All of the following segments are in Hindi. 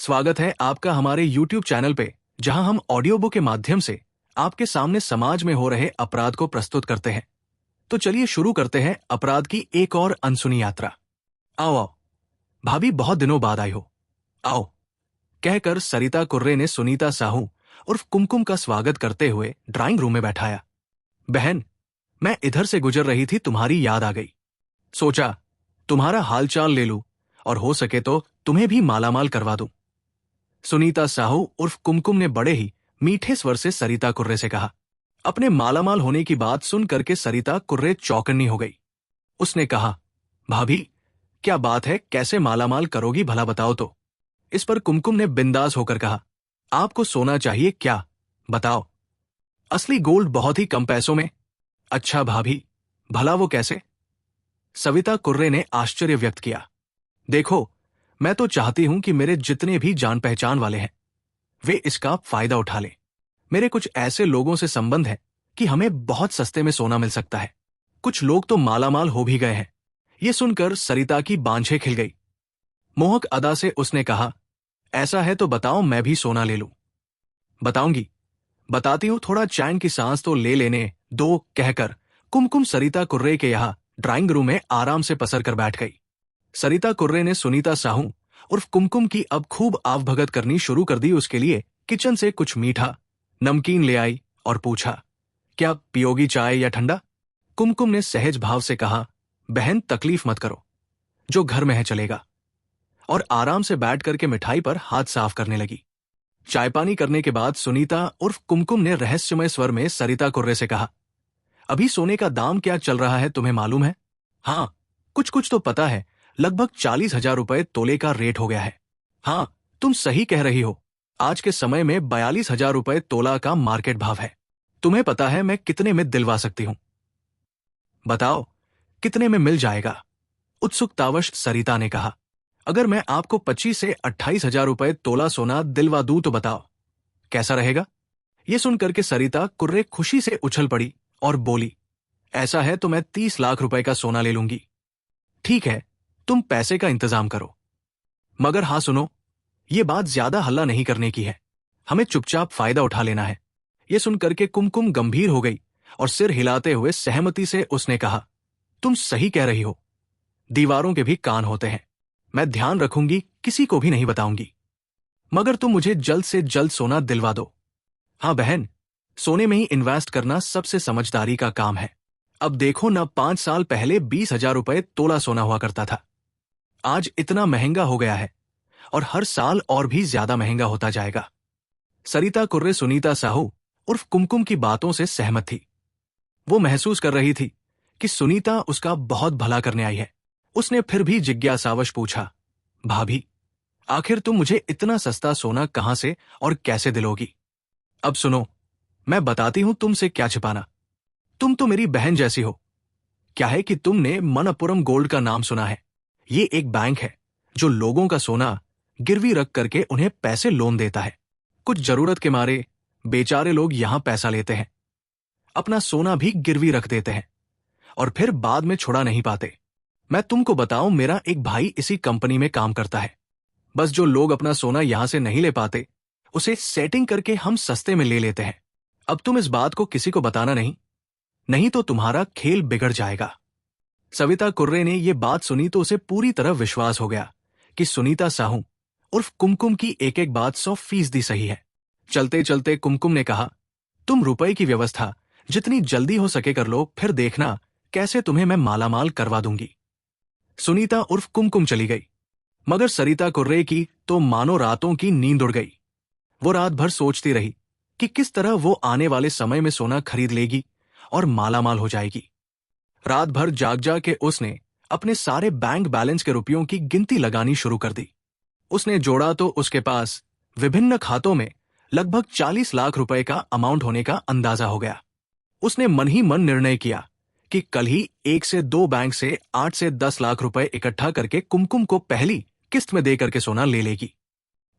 स्वागत है आपका हमारे YouTube चैनल पे, जहां हम ऑडियो बुक के माध्यम से आपके सामने समाज में हो रहे अपराध को प्रस्तुत करते हैं। तो चलिए शुरू करते हैं अपराध की एक और अनसुनी यात्रा। आओ आओ, भाभी बहुत दिनों बाद आई हो, आओ, कहकर सरिता कुर्रे ने सुनीता साहू उर्फ कुमकुम का स्वागत करते हुए ड्राइंग रूम में बैठाया। बहन, मैं इधर से गुजर रही थी, तुम्हारी याद आ गई। सोचा तुम्हारा हालचाल ले लूं और हो सके तो तुम्हें भी मालामाल करवा दूं। सुनीता साहू उर्फ कुमकुम ने बड़े ही मीठे स्वर से सरिता कुर्रे से कहा। अपने मालामाल होने की बात सुन करके सरिता कुर्रे चौकन्नी हो गई। उसने कहा, भाभी क्या बात है, कैसे मालामाल करोगी भला बताओ तो। इस पर कुमकुम ने बिंदास होकर कहा, आपको सोना चाहिए क्या, बताओ। असली गोल्ड बहुत ही कम पैसों में। अच्छा भाभी, भला वो कैसे? सविता कुर्रे ने आश्चर्य व्यक्त किया। देखो, मैं तो चाहती हूं कि मेरे जितने भी जान पहचान वाले हैं वे इसका फायदा उठा लें। मेरे कुछ ऐसे लोगों से संबंध है कि हमें बहुत सस्ते में सोना मिल सकता है। कुछ लोग तो मालामाल हो भी गए हैं। ये सुनकर सरिता की बांझें खिल गई। मोहक अदा से उसने कहा, ऐसा है तो बताओ, मैं भी सोना ले लूं। बताऊंगी, बताती हूं, थोड़ा चैन की सांस तो ले लेने दो, कहकर कुमकुम सरिता कुर्रे के यहां ड्राइंग रूम में आराम से पसर कर बैठ गई। सरिता कुर्रे ने सुनीता साहू उर्फ कुमकुम की अब खूब आवभगत करनी शुरू कर दी। उसके लिए किचन से कुछ मीठा नमकीन ले आई और पूछा, क्या पियोगी चाय या ठंडा? कुमकुम ने सहज भाव से कहा, बहन तकलीफ मत करो, जो घर में है चलेगा। और आराम से बैठ करके मिठाई पर हाथ साफ करने लगी। चाय पानी करने के बाद सुनीता उर्फ कुमकुम ने रहस्यमय स्वर में सरिता कुर्रे से कहा, अभी सोने का दाम क्या चल रहा है तुम्हें मालूम है? हाँ, कुछ कुछ तो पता है, लगभग 40,000 रुपए तोले का रेट हो गया है। हाँ, तुम सही कह रही हो, आज के समय में 42,000 रुपए तोला का मार्केट भाव है। तुम्हें पता है मैं कितने में दिलवा सकती हूं? बताओ, कितने में मिल जाएगा? उत्सुकतावश सरिता ने कहा। अगर मैं आपको 25 से 28,000 रुपए तोला सोना दिलवा दूं तो बताओ, कैसा रहेगा? यह सुनकर के सरिता कुर्रे खुशी से उछल पड़ी और बोली, ऐसा है तो मैं 30 लाख रुपए का सोना ले लूंगी। ठीक है, तुम पैसे का इंतजाम करो, मगर हाँ सुनो, ये बात ज्यादा हल्ला नहीं करने की है, हमें चुपचाप फायदा उठा लेना है। ये सुनकर के कुमकुम गंभीर हो गई और सिर हिलाते हुए सहमति से उसने कहा, तुम सही कह रही हो, दीवारों के भी कान होते हैं, मैं ध्यान रखूंगी, किसी को भी नहीं बताऊंगी। मगर तुम मुझे जल्द से जल्द सोना दिलवा दो। हाँ बहन, सोने में ही इन्वेस्ट करना सबसे समझदारी का काम है। अब देखो ना, 5 साल पहले 20,000 रुपए तोला सोना हुआ करता था, आज इतना महंगा हो गया है और हर साल और भी ज्यादा महंगा होता जाएगा। सरिता कुर्रे सुनीता साहू उर्फ कुमकुम की बातों से सहमत थी। वो महसूस कर रही थी कि सुनीता उसका बहुत भला करने आई है। उसने फिर भी जिज्ञासावश पूछा, भाभी आखिर तुम मुझे इतना सस्ता सोना कहां से और कैसे दिलोगी? अब सुनो, मैं बताती हूं, तुमसे क्या छिपाना। तुम तो मेरी बहन जैसी हो। क्या है कि तुमने मनप्पुरम गोल्ड का नाम सुना है। ये एक बैंक है जो लोगों का सोना गिरवी रख करके उन्हें पैसे लोन देता है। कुछ जरूरत के मारे बेचारे लोग यहां पैसा लेते हैं, अपना सोना भी गिरवी रख देते हैं और फिर बाद में छुड़ा नहीं पाते। मैं तुमको बताऊं, मेरा एक भाई इसी कंपनी में काम करता है। बस जो लोग अपना सोना यहां से नहीं ले पाते, उसे सेटिंग करके हम सस्ते में ले लेते हैं। अब तुम इस बात को किसी को बताना नहीं, नहीं तो तुम्हारा खेल बिगड़ जाएगा। सविता कुर्रे ने यह बात सुनी तो उसे पूरी तरह विश्वास हो गया कि सुनीता साहू उर्फ कुमकुम की एक एक बात 100% सही है। चलते चलते कुमकुम ने कहा, तुम रुपए की व्यवस्था जितनी जल्दी हो सके कर लो, फिर देखना कैसे तुम्हें मैं मालामाल करवा दूंगी। सुनीता उर्फ कुमकुम चली गई, मगर सरिता कुर्रे की तो मानो रातों की नींद उड़ गई। वो रात भर सोचती रही कि किस तरह वो आने वाले समय में सोना खरीद लेगी और मालामाल हो जाएगी। रात भर जाग जाग के उसने अपने सारे बैंक बैलेंस के रुपयों की गिनती लगानी शुरू कर दी। उसने जोड़ा तो उसके पास विभिन्न खातों में लगभग 40 लाख रुपए का अमाउंट होने का अंदाजा हो गया। उसने मन ही मन निर्णय किया कि कल ही 1 से 2 बैंक से 8 से 10 लाख रुपए इकट्ठा करके कुमकुम को पहली किस्त में दे करके सोना ले लेगी।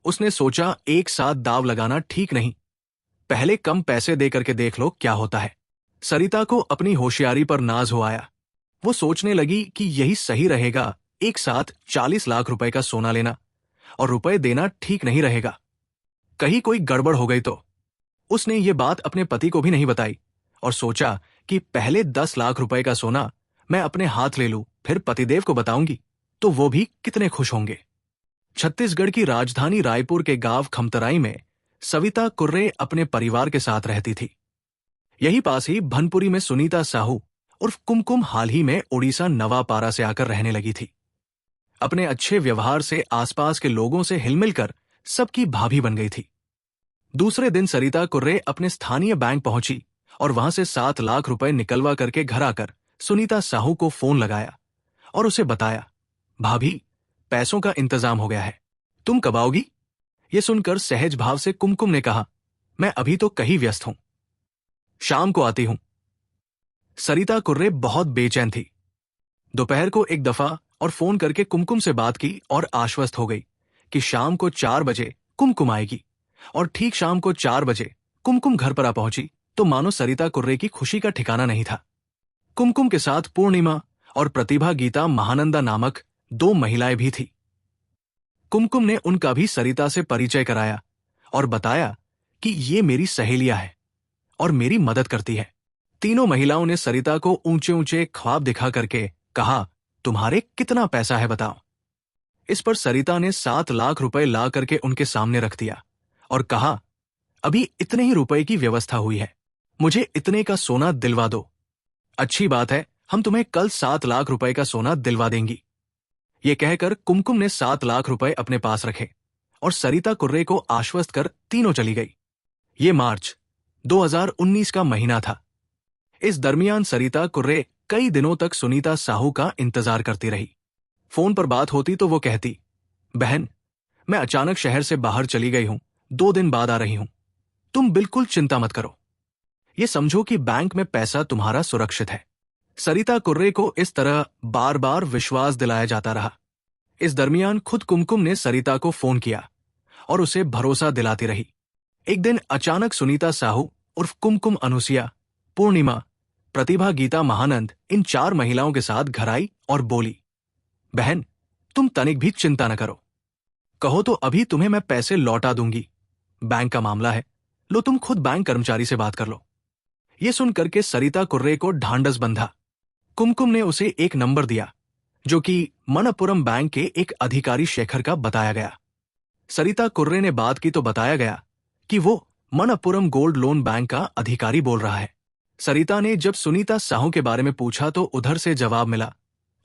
उसने सोचा, एक साथ दाव लगाना ठीक नहीं, पहले कम पैसे दे करके देख लो क्या होता है। सरिता को अपनी होशियारी पर नाज हो आया। वो सोचने लगी कि यही सही रहेगा, एक साथ 40 लाख रुपए का सोना लेना और रुपए देना ठीक नहीं रहेगा। कहीं कोई गड़बड़ हो गई तो। उसने ये बात अपने पति को भी नहीं बताई और सोचा कि पहले 10 लाख रुपए का सोना मैं अपने हाथ ले लूं, फिर पतिदेव को बताऊंगी तो वो भी कितने खुश होंगे। छत्तीसगढ़ की राजधानी रायपुर के गांव खमतराई में सविता कुर्रे अपने परिवार के साथ रहती थी। यही पास ही भनपुरी में सुनीता साहू उर्फ कुमकुम हाल ही में ओडिशा नवापारा से आकर रहने लगी थी। अपने अच्छे व्यवहार से आसपास के लोगों से हिलमिल कर सबकी भाभी बन गई थी। दूसरे दिन सरिता कुर्रे अपने स्थानीय बैंक पहुंची और वहां से 7 लाख रुपए निकलवा करके घर आकर सुनीता साहू को फोन लगाया और उसे बताया, भाभी, पैसों का इंतजाम हो गया है, तुम कब आओगी? ये सुनकर सहज भाव से कुमकुम ने कहा, मैं अभी तो कहीं व्यस्त हूं, शाम को आती हूं। सरिता कुर्रे बहुत बेचैन थी। दोपहर को एक दफा और फोन करके कुमकुम से बात की और आश्वस्त हो गई कि शाम को 4 बजे कुमकुम आएगी। और ठीक शाम को 4 बजे कुमकुम घर पर आ पहुंची तो मानो सरिता कुर्रे की खुशी का ठिकाना नहीं था। कुमकुम के साथ पूर्णिमा और प्रतिभा गीता महानंदा नामक 2 महिलाएं भी थी। कुमकुम ने उनका भी सरिता से परिचय कराया और बताया कि ये मेरी सहेलियां हैं और मेरी मदद करती है। तीनों महिलाओं ने सरिता को ऊंचे ऊंचे ख्वाब दिखा करके कहा, तुम्हारे कितना पैसा है बताओ। इस पर सरिता ने 7 लाख रुपए ला करके उनके सामने रख दिया और कहा, अभी इतने ही रुपए की व्यवस्था हुई है, मुझे इतने का सोना दिलवा दो। अच्छी बात है, हम तुम्हें कल 7 लाख रुपए का सोना दिलवा देंगी। ये कहकर कुमकुम ने 7 लाख रुपए अपने पास रखे और सरिता कुर्रे को आश्वस्त कर तीनों चली गई। ये मार्च 2019 का महीना था। इस दरमियान सरिता कुर्रे कई दिनों तक सुनीता साहू का इंतजार करती रही। फोन पर बात होती तो वो कहती, बहन, मैं अचानक शहर से बाहर चली गई हूं, 2 दिन बाद आ रही हूं, तुम बिल्कुल चिंता मत करो, ये समझो कि बैंक में पैसा तुम्हारा सुरक्षित है। सरिता कुर्रे को इस तरह बार बार विश्वास दिलाया जाता रहा। इस दरमियान खुद कुमकुम ने सरिता को फोन किया और उसे भरोसा दिलाती रही। एक दिन अचानक सुनीता साहू उर्फ कुमकुम अनुसिया, पूर्णिमा, प्रतिभा गीता महानंद इन 4 महिलाओं के साथ घर आई और बोली, बहन, तुम तनिक भी चिंता न करो, कहो तो अभी तुम्हें मैं पैसे लौटा दूंगी। बैंक का मामला है, लो तुम खुद बैंक कर्मचारी से बात कर लो। ये सुन करके सरिता कुर्रे को ढांढस बंधा। कुमकुम ने उसे एक नंबर दिया जो कि मनप्पुरम बैंक के एक अधिकारी शेखर का बताया गया। सरिता कुर्रे ने बात की तो बताया गया कि वो मनप्पुरम गोल्ड लोन बैंक का अधिकारी बोल रहा है। सरिता ने जब सुनीता साहू के बारे में पूछा तो उधर से जवाब मिला,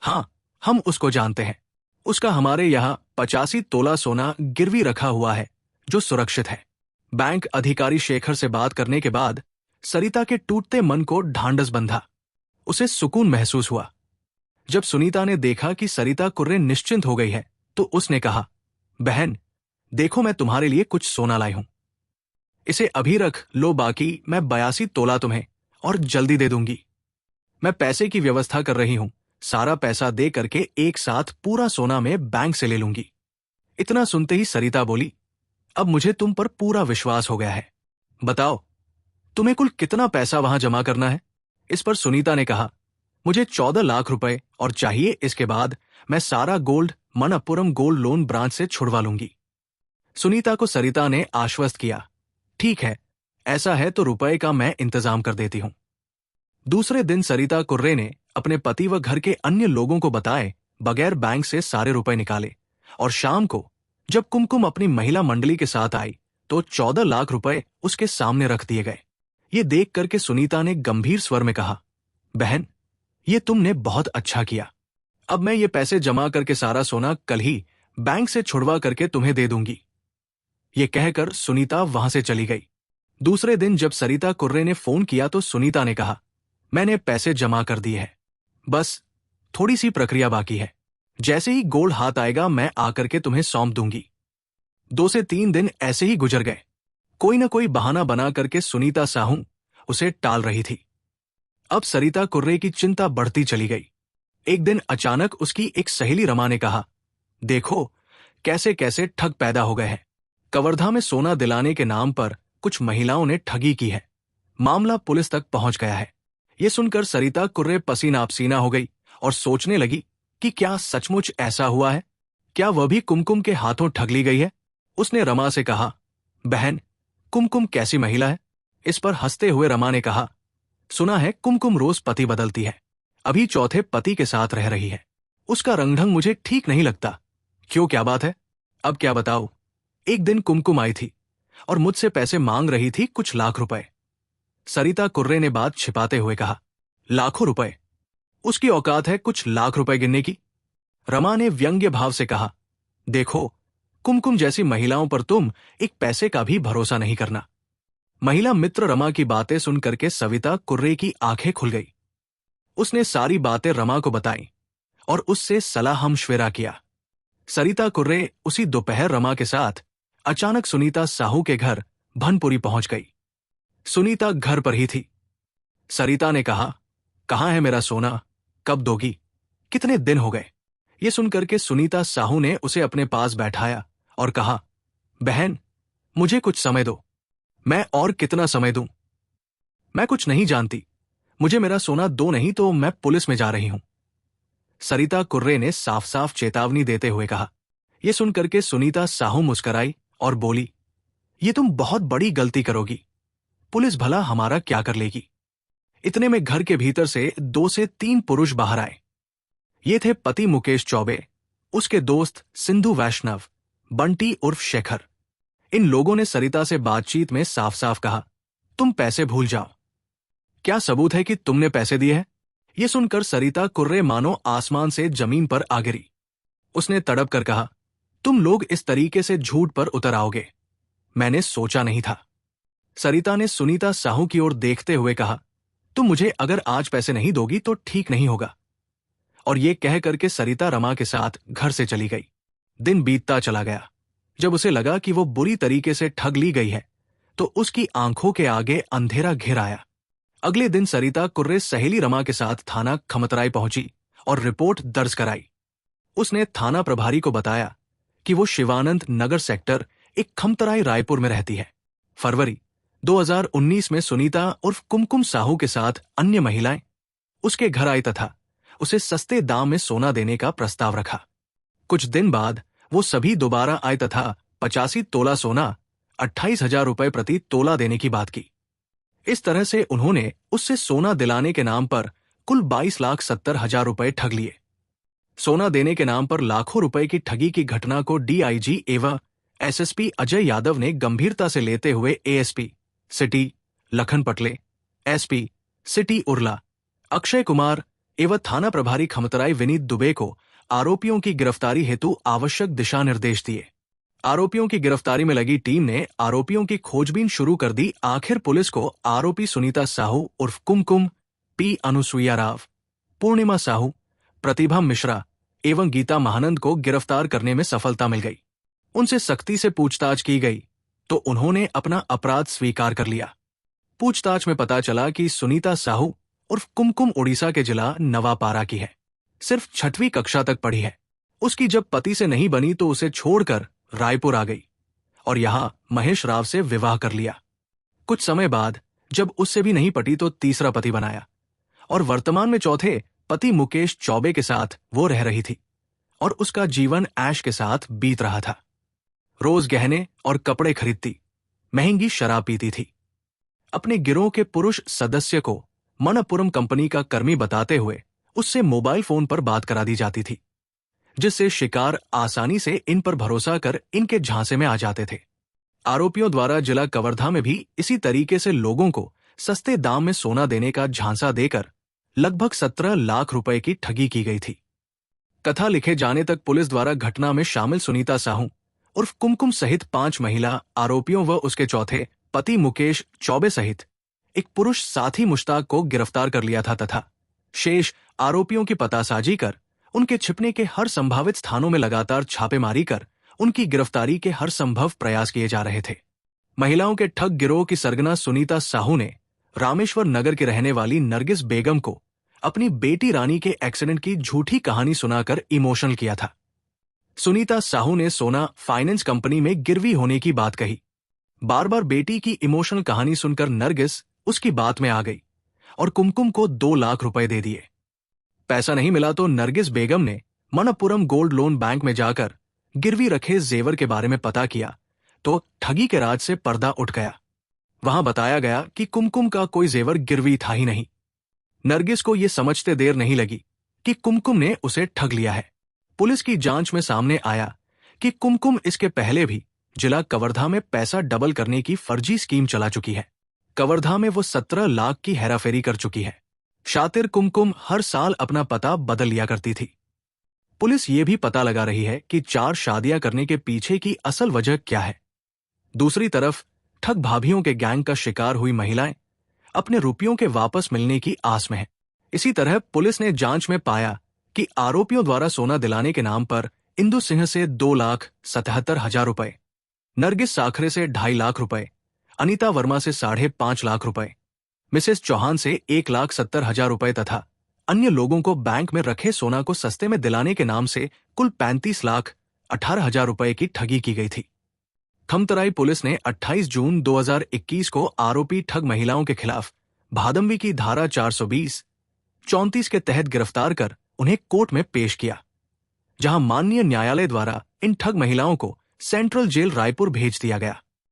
हाँ, हम उसको जानते हैं, उसका हमारे यहाँ 85 तोला सोना गिरवी रखा हुआ है जो सुरक्षित है। बैंक अधिकारी शेखर से बात करने के बाद सरिता के टूटते मन को ढांढस बंधा। उसे सुकून महसूस हुआ। जब सुनीता ने देखा कि सरिता कुर्रे निश्चिंत हो गई है तो उसने कहा, बहन, देखो मैं तुम्हारे लिए कुछ सोना लाई हूं, इसे अभी रख लो, बाकी मैं 82 तोला तुम्हें और जल्दी दे दूंगी। मैं पैसे की व्यवस्था कर रही हूं, सारा पैसा दे करके एक साथ पूरा सोना मैं बैंक से ले लूंगी। इतना सुनते ही सरिता बोली, अब मुझे तुम पर पूरा विश्वास हो गया है, बताओ तुम्हें कुल कितना पैसा वहां जमा करना है। इस पर सुनीता ने कहा, मुझे 14 लाख रुपए और चाहिए, इसके बाद मैं सारा gold Manappuram gold loan branch से छुड़वा लूंगी। सुनीता को सरिता ने आश्वस्त किया, ठीक है, ऐसा है तो रुपए का मैं इंतजाम कर देती हूं। दूसरे दिन सरिता कुर्रे ने अपने पति व घर के अन्य लोगों को बताए बगैर बैंक से सारे रुपए निकाले और शाम को जब कुमकुम अपनी महिला मंडली के साथ आई तो 14 लाख रुपए उसके सामने रख दिए गए। ये देख करके सुनीता ने गंभीर स्वर में कहा, बहन, ये तुमने बहुत अच्छा किया, अब मैं ये पैसे जमा करके सारा सोना कल ही बैंक से छुड़वा करके तुम्हें दे दूंगी। ये कहकर सुनीता वहां से चली गई। दूसरे दिन जब सरिता कुर्रे ने फोन किया तो सुनीता ने कहा, मैंने पैसे जमा कर दिए हैं, बस थोड़ी सी प्रक्रिया बाकी है, जैसे ही गोल्ड हाथ आएगा मैं आकर के तुम्हें सौंप दूंगी। 2 से 3 दिन ऐसे ही गुजर गए। कोई न कोई बहाना बना करके सुनीता साहू उसे टाल रही थी। अब सरिता कुर्रे की चिंता बढ़ती चली गई। एक दिन अचानक उसकी एक सहेली रमा ने कहा, देखो कैसे कैसे ठग पैदा हो गए हैं, कवर्धा में सोना दिलाने के नाम पर कुछ महिलाओं ने ठगी की है, मामला पुलिस तक पहुंच गया है। ये सुनकर सरिता कुर्रे पसीना पसीना हो गई और सोचने लगी कि क्या सचमुच ऐसा हुआ है, क्या वह भी कुमकुम के हाथों ठग ली गई है? उसने रमा से कहा। बहन, कुमकुम कैसी महिला है? इस पर हंसते हुए रमा ने कहा, सुना है कुमकुम रोज पति बदलती है, अभी चौथे पति के साथ रह रही है। उसका रंग ढंग मुझे ठीक नहीं लगता। क्यों, क्या बात है? अब क्या बताऊं? एक दिन कुमकुम आई थी और मुझसे पैसे मांग रही थी, कुछ लाख रुपए। सरिता कुर्रे ने बात छिपाते हुए कहा। लाखों रुपए? उसकी औकात है कुछ लाख रुपए गिनने की? रमा ने व्यंग्य भाव से कहा। देखो, कुमकुम जैसी महिलाओं पर तुम एक पैसे का भी भरोसा नहीं करना। महिला मित्र रमा की बातें सुनकर के सविता कुर्रे की आंखें खुल गई। उसने सारी बातें रमा को बताई और उससे सलाह मशविरा किया। सरिता कुर्रे उसी दोपहर रमा के साथ अचानक सुनीता साहू के घर भनपुरी पहुंच गई। सुनीता घर पर ही थी। सरिता ने कहा, कहाँ है मेरा सोना, कब दोगी, कितने दिन हो गए? ये सुनकर के सुनीता साहू ने उसे अपने पास बैठाया और कहा, बहन, मुझे कुछ समय दो। मैं और कितना समय दूं? मैं कुछ नहीं जानती, मुझे मेरा सोना दो, नहीं तो मैं पुलिस में जा रही हूं। सरिता कुर्रे ने साफ साफ चेतावनी देते हुए कहा। यह सुनकर के सुनीता साहू मुस्कराई और बोली, ये तुम बहुत बड़ी गलती करोगी। पुलिस भला हमारा क्या कर लेगी? इतने में घर के भीतर से 2 से 3 पुरुष बाहर आए। ये थे पति मुकेश चौबे, उसके दोस्त सिंधु वैष्णव, बंटी उर्फ शेखर। इन लोगों ने सरिता से बातचीत में साफ साफ कहा, तुम पैसे भूल जाओ। क्या सबूत है कि तुमने पैसे दिए हैं? यह सुनकर सरिता कुर्रे मानो आसमान से जमीन पर आ गिरी। उसने तड़प कर कहा, तुम लोग इस तरीके से झूठ पर उतर आओगे, मैंने सोचा नहीं था। सरिता ने सुनीता साहू की ओर देखते हुए कहा, तुम मुझे अगर आज पैसे नहीं दोगी तो ठीक नहीं होगा। और ये कह करके सरिता रमा के साथ घर से चली गई। दिन बीतता चला गया। जब उसे लगा कि वो बुरी तरीके से ठग ली गई है, तो उसकी आंखों के आगे अंधेरा घिर आया। अगले दिन सरिता कुर्रे सहेली रमा के साथ थाना खमतराई पहुंची और रिपोर्ट दर्ज कराई। उसने थाना प्रभारी को बताया कि वो शिवानंद नगर सेक्टर एक खमतराई रायपुर में रहती है। फरवरी 2019 में सुनीता उर्फ कुमकुम साहू के साथ अन्य महिलाएं उसके घर आई तथा उसे सस्ते दाम में सोना देने का प्रस्ताव रखा। कुछ दिन बाद वो सभी दोबारा आए तथा 85 तोला सोना 28,000 रुपए प्रति तोला देने की बात की। इस तरह से उन्होंने उससे सोना दिलाने के नाम पर कुल 22,70,000 रुपए ठग लिए। सोना देने के नाम पर लाखों रुपए की ठगी की घटना को डीआईजी एवं एसएसपी अजय यादव ने गंभीरता से लेते हुए एएसपी सिटी लखन पटले, एसपी सिटी उरला अक्षय कुमार एवं थाना प्रभारी खमतराई विनीत दुबे को आरोपियों की गिरफ्तारी हेतु आवश्यक दिशा निर्देश दिए। आरोपियों की गिरफ्तारी में लगी टीम ने आरोपियों की खोजबीन शुरू कर दी। आखिर पुलिस को आरोपी सुनीता साहू उर्फ कुमकुम, पी अनुसुईया राव, पूर्णिमा साहू, प्रतिभा मिश्रा एवं गीता महानंद को गिरफ्तार करने में सफलता मिल गई। उनसे सख्ती से पूछताछ की गई तो उन्होंने अपना अपराध स्वीकार कर लिया। पूछताछ में पता चला कि सुनीता साहू उर्फ कुमकुम उड़ीसा के जिला नवापारा की है। सिर्फ 6वीं कक्षा तक पढ़ी है। उसकी जब पति से नहीं बनी तो उसे छोड़कर रायपुर आ गई और यहां महेश राव से विवाह कर लिया। कुछ समय बाद जब उससे भी नहीं पटी तो तीसरा पति बनाया और वर्तमान में चौथे पति मुकेश चौबे के साथ वो रह रही थी और उसका जीवन ऐश के साथ बीत रहा था। रोज गहने और कपड़े खरीदती, महंगी शराब पीती थी। अपने गिरोह के पुरुष सदस्य को मनप्पुरम कंपनी का कर्मी बताते हुए उससे मोबाइल फोन पर बात करा दी जाती थी, जिससे शिकार आसानी से इन पर भरोसा कर इनके झांसे में आ जाते थे। आरोपियों द्वारा जिला कवर्धा में भी इसी तरीके से लोगों को सस्ते दाम में सोना देने का झांसा देकर लगभग 17 लाख रुपए की ठगी की गई थी। कथा लिखे जाने तक पुलिस द्वारा घटना में शामिल सुनीता साहू उर्फ कुमकुम सहित 5 महिला आरोपियों व उसके चौथे पति मुकेश चौबे सहित एक पुरुष साथी मुश्ताक को गिरफ्तार कर लिया था तथा शेष आरोपियों की पतासाजी कर उनके छिपने के हर संभावित स्थानों में लगातार छापेमारी कर उनकी गिरफ्तारी के हर संभव प्रयास किए जा रहे थे। महिलाओं के ठग गिरोह की सरगना सुनीता साहू ने रामेश्वर नगर की रहने वाली नरगिस बेगम को अपनी बेटी रानी के एक्सीडेंट की झूठी कहानी सुनाकर इमोशनल किया था। सुनीता साहू ने सोना फाइनेंस कंपनी में गिरवी होने की बात कही। बार बार बेटी की इमोशनल कहानी सुनकर नरगिस उसकी बात में आ गई और कुमकुम को 2 लाख रुपए दे दिए। पैसा नहीं मिला तो नरगिस बेगम ने मनप्पुरम गोल्ड लोन बैंक में जाकर गिरवी रखे जेवर के बारे में पता किया तो ठगी के राज से पर्दा उठ गया। वहां बताया गया कि कुमकुम का कोई जेवर गिरवी था ही नहीं। नरगिस को यह समझते देर नहीं लगी कि कुमकुम ने उसे ठग लिया है। पुलिस की जांच में सामने आया कि कुमकुम इसके पहले भी जिला कवर्धा में पैसा डबल करने की फर्जी स्कीम चला चुकी है। कवर्धा में वो 17 लाख की हेराफेरी कर चुकी है। शातिर कुमकुम हर साल अपना पता बदल लिया करती थी। पुलिस ये भी पता लगा रही है कि 4 शादियां करने के पीछे की असल वजह क्या है। दूसरी तरफ ठग भाभियों के गैंग का शिकार हुई महिलाएं अपने रुपयों के वापस मिलने की आस में हैं। इसी तरह पुलिस ने जांच में पाया कि आरोपियों द्वारा सोना दिलाने के नाम पर इंदु सिंह से 2,77,000 रुपए, नरगिस साखरे से 2.5 लाख रुपए, अनीता वर्मा से 5.5 लाख रुपए, मिसेस चौहान से 1,70,000 रुपए तथा अन्य लोगों को बैंक में रखे सोना को सस्ते में दिलाने के नाम से कुल 35,18,000 रुपए की ठगी की गई थी। खमतराई पुलिस ने 28 जून 2021 को आरोपी ठग महिलाओं के खिलाफ भादंवी की धारा 420, 34 के तहत गिरफ्तार कर उन्हें कोर्ट में पेश किया, जहां माननीय न्यायालय द्वारा इन ठग महिलाओं को सेंट्रल जेल रायपुर भेज दिया गया।